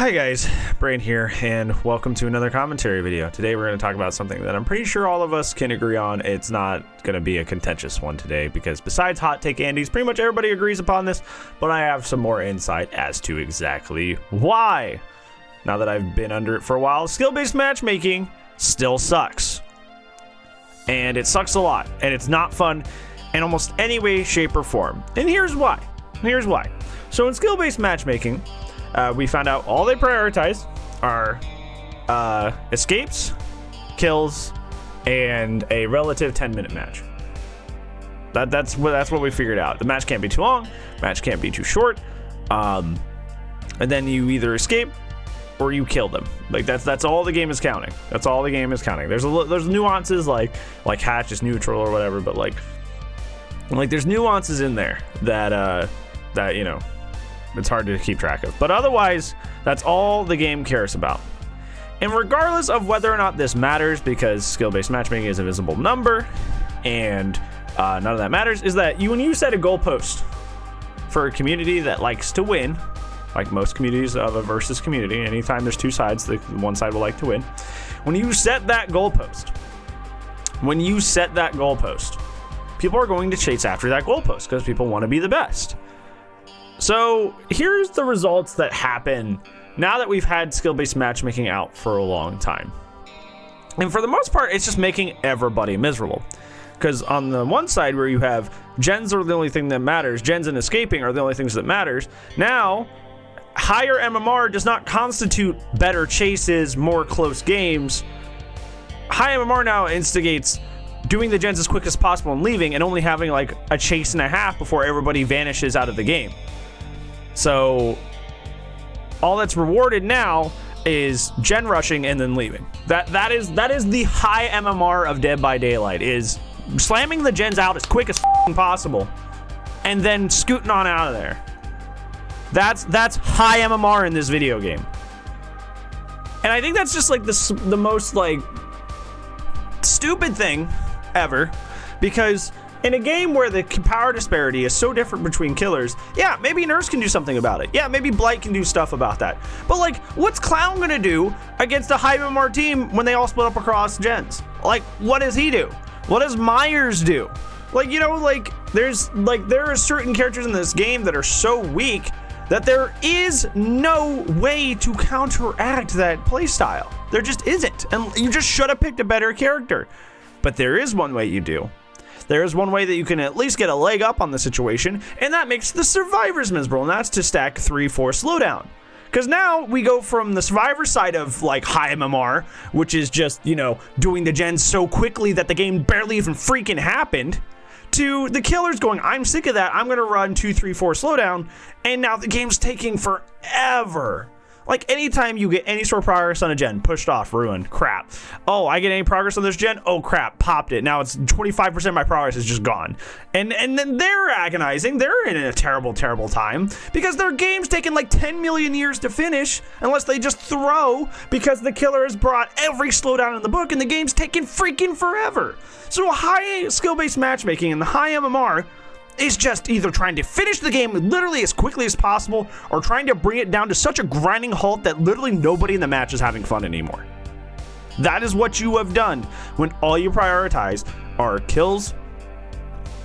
Hi guys, Brain here, and welcome to another commentary video. Today we're going to talk about something that I'm pretty sure all of us can agree on. It's not going to be a contentious one today, because besides Hot Take Andy's, pretty much everybody agrees upon this, but I have some more insight as to exactly why. Now that I've been under it for a while, skill-based matchmaking still sucks. And it sucks a lot, and it's not fun in almost any way, shape, or form. And here's why. So in skill-based matchmaking, we found out all they prioritize are escapes, kills, and a relative 10-minute match. That's what we figured out. The match can't be too long, match can't be too short, and then you either escape or you kill them. Like that's all the game is counting. That's all the game is counting. There's nuances like hatch is neutral or whatever, but like there's nuances in there that you know, it's hard to keep track of. But otherwise, that's all the game cares about. And regardless of whether or not this matters, because skill-based matchmaking is a visible number, and none of that matters, is that when you set a goalpost for a community that likes to win, like most communities of a versus community, anytime there's two sides, the one side will like to win. When you set that goalpost, people are going to chase after that goalpost because people want to be the best. So here's the results that happen now that we've had skill-based matchmaking out for a long time. And for the most part, it's just making everybody miserable. Because on the one side where you have gens are the only thing that matters, gens and escaping are the only things that matters, now higher MMR does not constitute better chases, more close games. High MMR now instigates doing the gens as quick as possible and leaving, and only having like a chase and a half before everybody vanishes out of the game. So all that's rewarded now is gen rushing and then leaving. That is the high MMR of Dead by Daylight, is slamming the gens out as quick as possible and then scooting on out of there. That's high MMR in this video game. And I think that's just like the most like stupid thing ever, because in a game where the power disparity is so different between killers, yeah, maybe Nurse can do something about it. Yeah, maybe Blight can do stuff about that. But like, what's Clown gonna do against a high MMR team when they all split up across gens? Like, what does he do? What does Myers do? Like, you know, like there are certain characters in this game that are so weak that there is no way to counteract that playstyle. There just isn't. And you just should have picked a better character. But there is one way you do. There is one way that you can at least get a leg up on the situation, and that makes the survivors miserable, and that's to stack 3-4 slowdown. Because now we go from the survivor side of like high MMR, which is just, you know, doing the gens so quickly that the game barely even freaking happened, to the killers going, I'm sick of that, I'm gonna run 2-3-4 slowdown, and now the game's taking forever. Like, anytime you get any sort of progress on a gen, pushed off, ruined, crap. Oh, I get any progress on this gen? Oh, crap, popped it. Now it's 25% of my progress is just gone. And then they're agonizing. They're in a terrible, terrible time because their game's taken like 10 million years to finish unless they just throw, because the killer has brought every slowdown in the book and the game's taken freaking forever. So high skill-based matchmaking and the high MMR is just either trying to finish the game literally as quickly as possible or trying to bring it down to such a grinding halt that literally nobody in the match is having fun anymore. That is what you have done when all you prioritize are kills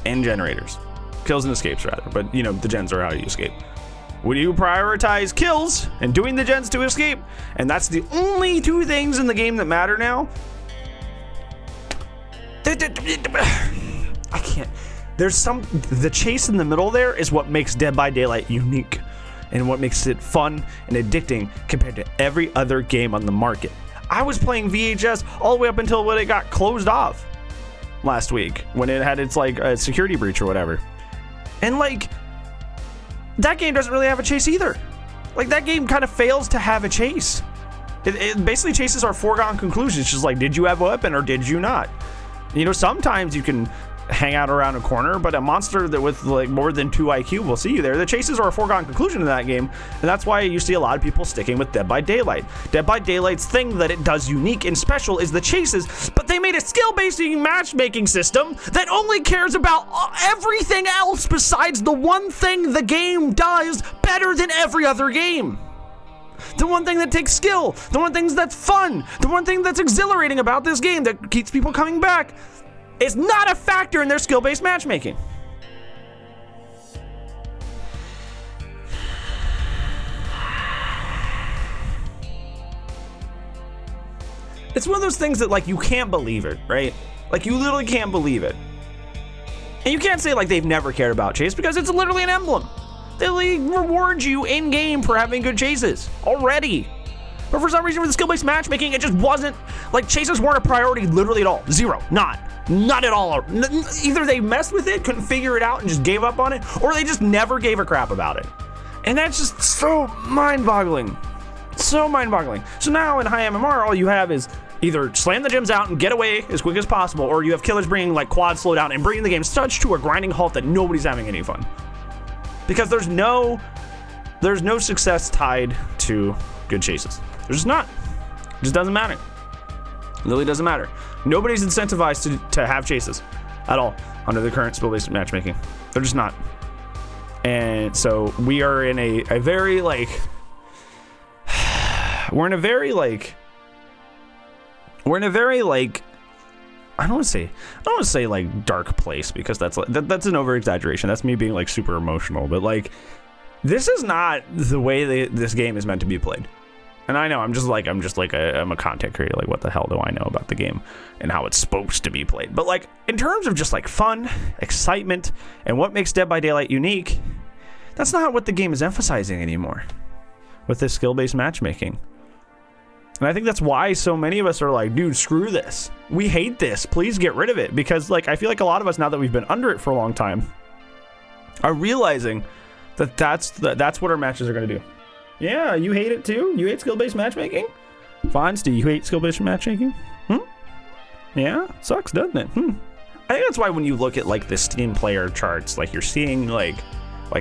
and generators. Kills and escapes, rather, but you know, the gens are how you escape. When you prioritize kills and doing the gens to escape, and that's the only two things in the game that matter now, I can't. The chase in the middle there is what makes Dead by Daylight unique and what makes it fun and addicting compared to every other game on the market. I was playing VHS all the way up until when it got closed off last week, when it had its like a security breach or whatever. And like, that game doesn't really have a chase either. Like, that game kind of fails to have a chase. It basically chases our foregone conclusions. It's just like, did you have a weapon or did you not? You know, sometimes you can hang out around a corner, but a monster that with like more than 2 IQ will see you there. The chases are a foregone conclusion in that game, and that's why you see a lot of people sticking with Dead by Daylight. Dead by Daylight's thing that it does unique and special is the chases, but they made a skill-based matchmaking system that only cares about everything else besides the one thing the game does better than every other game. The one thing that takes skill, the one thing that's fun, the one thing that's exhilarating about this game that keeps people coming back is not a factor in their skill-based matchmaking. It's one of those things that, like, you can't believe it, right? Like, you literally can't believe it. And you can't say, like, they've never cared about chase because it's literally an emblem. They reward you in-game for having good chases already. But for some reason with the skill-based matchmaking, it just wasn't, like, chases weren't a priority literally at all. Zero. Not at all. Either they messed with it, couldn't figure it out, and just gave up on it, or they just never gave a crap about it. And that's just so mind-boggling. So mind-boggling. So now in high MMR, all you have is either slam the gyms out and get away as quick as possible, or you have killers bringing like quad slowdown and bringing the game such to a grinding halt that nobody's having any fun. Because there's no success tied to good chases. There's just not. It just doesn't matter. It literally doesn't matter. Nobody's incentivized to have chases at all under the current skill-based matchmaking. They're just not. And so we are in a very like we're in a very I don't want to say like dark place, because that's an over exaggeration. That's me being like super emotional, but like this is not the way this game is meant to be played. And I know I'm a content creator. Like, what the hell do I know about the game and how it's supposed to be played? But like in terms of just like fun, excitement, and what makes Dead by Daylight unique, that's not what the game is emphasizing anymore with this skill-based matchmaking. And I think that's why so many of us are like, dude, screw this. We hate this. Please get rid of it. Because like, I feel like a lot of us, now that we've been under it for a long time, are realizing that that's what our matches are going to do. Yeah, you hate it too? You hate skill-based matchmaking? Fonz, do you hate skill-based matchmaking? Yeah, sucks, doesn't it? I think that's why when you look at like the Steam player charts, like you're seeing like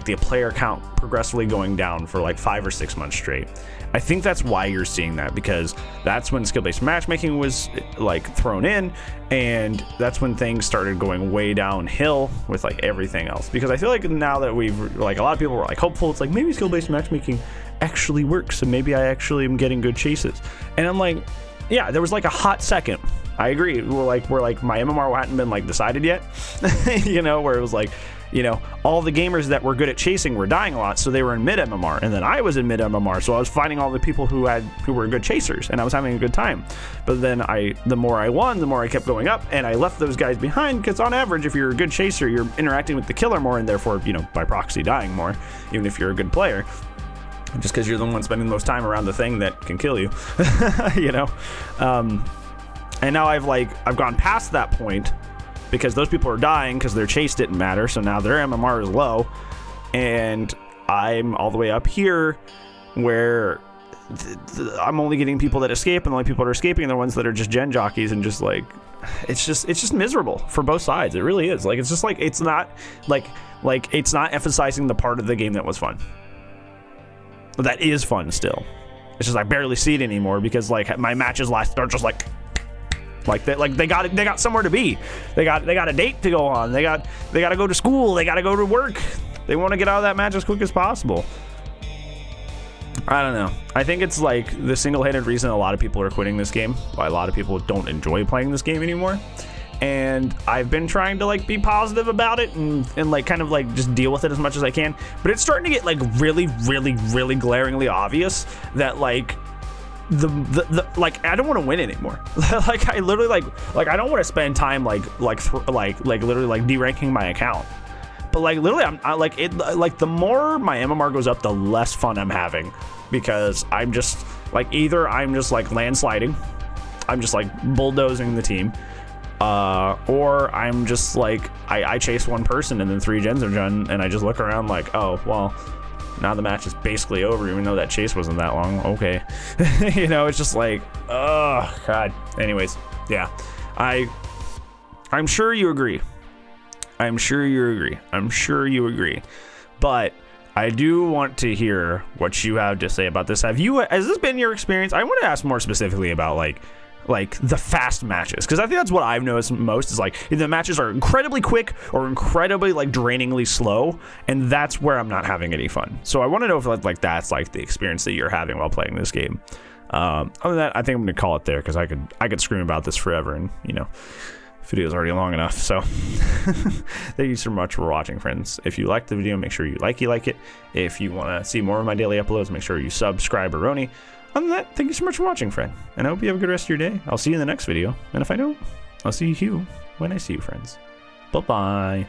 the player count progressively going down for like 5 or 6 months straight. I think that's why you're seeing that, because that's when skill-based matchmaking was like thrown in, and that's when things started going way downhill with like everything else. Because I feel like now that we've, like, a lot of people were like hopeful, it's like maybe skill-based matchmaking actually works and maybe I actually am getting good chases. And I'm like, yeah, there was like a hot second. I agree. Where like my MMR hadn't been like decided yet, you know, where it was like, you know, all the gamers that were good at chasing were dying a lot, so they were in mid MMR, and then I was in mid MMR, so I was fighting all the people who were good chasers, and I was having a good time. But then the more I won, the more I kept going up, and I left those guys behind, because on average, if you're a good chaser, you're interacting with the killer more, and therefore, you know, by proxy dying more, even if you're a good player, just because you're the one spending the most time around the thing that can kill you, you know. And now I've gone past that point, because those people are dying because their chase didn't matter, so now their MMR is low, and I'm all the way up here where I'm only getting people that escape, and the only people that are escaping are the ones that are just gen jockeys, and just like it's just miserable for both sides. It really is. Like, it's just like it's not it's not emphasizing the part of the game that was fun. That is fun still. It's just I barely see it anymore, because like my matches are just like they got somewhere to be. They got a date to go on. They got to go to school. They got to go to work. They want to get out of that match as quick as possible. I don't know. I think it's like the single-handed reason a lot of people are quitting this game. Why a lot of people don't enjoy playing this game anymore. And I've been trying to like be positive about it and like kind of like just deal with it as much as I can. But it's starting to get like really, really, really glaringly obvious that like the like I don't want to win anymore. Like I literally like I don't want to spend time like literally like deranking my account. But like literally I like it, like the more my MMR goes up, the less fun I'm having, because I'm just like either I'm just like landsliding, I'm just like bulldozing the team, or I'm just like I chase one person and then 3 gens are done, and I just look around like, oh well, now the match is basically over, even though that chase wasn't that long. Okay. You know, it's just like, oh god. Anyways, yeah, I'm sure you agree. I'm sure you agree. But I do want to hear what you have to say about this. Has this been your experience? I want to ask more specifically about like like the fast matches, because I think that's what I've noticed most is like the matches are incredibly quick or incredibly like drainingly slow, and that's where I'm not having any fun. So I want to know if like that's like the experience that you're having while playing this game. Other than that, I think I'm gonna call it there, because I could scream about this forever, and you know, video's already long enough. So thank you so much for watching, friends. If you liked the video, make sure you like it. If you want to see more of my daily uploads, make sure you subscribe or Roni. Other than that, thank you so much for watching, friend, and I hope you have a good rest of your day. I'll see you in the next video, and if I don't, I'll see you when I see you, friends. Bye-bye.